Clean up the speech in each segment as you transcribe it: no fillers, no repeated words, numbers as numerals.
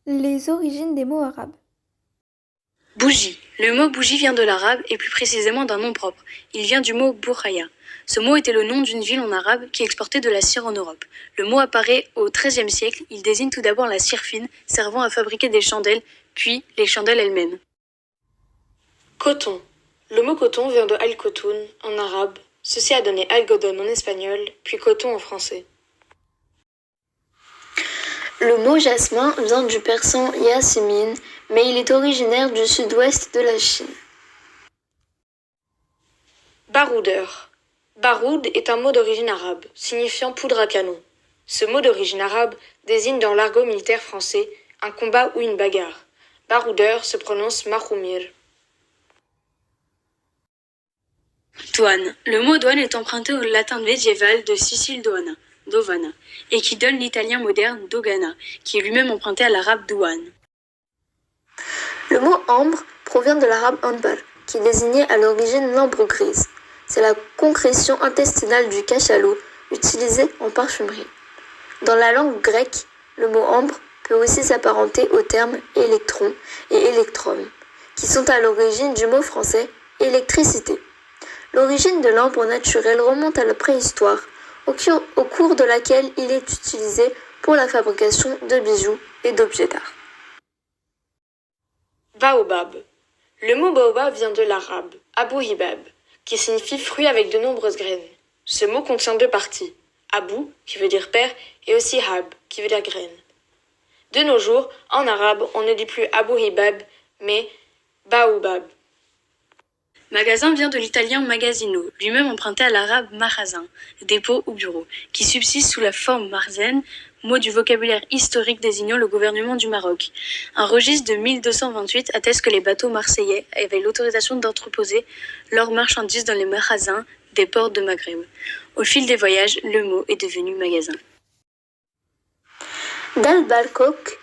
Les origines des mots arabes. Bougie. Le mot bougie vient de l'arabe et plus précisément d'un nom propre. Il vient du mot bourhaya. Ce mot était le nom d'une ville en arabe qui exportait de la cire en Europe. Le mot apparaît au XIIIe siècle. Il désigne tout d'abord la cire fine servant à fabriquer des chandelles, puis les chandelles elles-mêmes. Coton. Le mot coton vient de al-kotoun en arabe. Ceci a donné algodón en espagnol, puis coton en français. Le mot jasmin vient du persan Yasmin, mais il est originaire du sud-ouest de la Chine. Baroudeur. Baroud est un mot d'origine arabe, signifiant poudre à canon. Ce mot d'origine arabe désigne dans l'argot militaire français un combat ou une bagarre. Baroudeur se prononce mahoumir. Douane. Le mot douane est emprunté au latin médiéval de Sicile douana, dovana, et qui donne l'italien moderne dogana, qui est lui-même emprunté à l'arabe douane. Le mot ambre provient de l'arabe ambar, qui désignait à l'origine l'ambre grise. C'est la concrétion intestinale du cachalot, utilisé en parfumerie. Dans la langue grecque, le mot ambre peut aussi s'apparenter aux termes électron et électrum, qui sont à l'origine du mot français électricité. L'origine de l'ambre naturel remonte à la préhistoire, au cours de laquelle il est utilisé pour la fabrication de bijoux et d'objets d'art. Baobab. Le mot baobab vient de l'arabe abou hibab, qui signifie fruit avec de nombreuses graines. Ce mot contient deux parties, abou, qui veut dire père, et aussi hab, qui veut dire graine. De nos jours, en arabe, on ne dit plus abou hibab, mais baobab. Magasin vient de l'italien magasino, lui-même emprunté à l'arabe marazin, dépôt ou bureau, qui subsiste sous la forme marzen, mot du vocabulaire historique désignant le gouvernement du Maroc. Un registre de 1228 atteste que les bateaux marseillais avaient l'autorisation d'entreposer leurs marchandises dans les magasins des ports de Maghreb. Au fil des voyages, le mot est devenu magasin. D'albalcoque,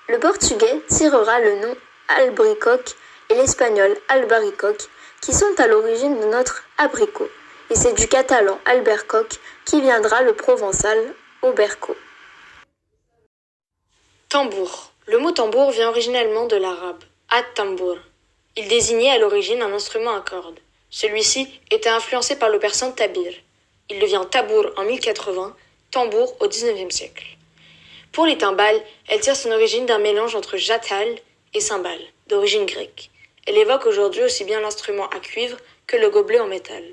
le portugais tirera le nom albricoque et l'espagnol albaricoque, qui sont à l'origine de notre abricot, et c'est du catalan albercoque qui viendra le provençal auberco. Tambour. Le mot tambour vient originellement de l'arabe at-tambour. Il désignait à l'origine un instrument à cordes. Celui-ci était influencé par le persan tabir. Il devient tabour en 1080, tambour au XIXe siècle. Pour les timbales, elle tire son origine d'un mélange entre jatal et cymbale, d'origine grecque. Elle évoque aujourd'hui aussi bien l'instrument à cuivre que le gobelet en métal.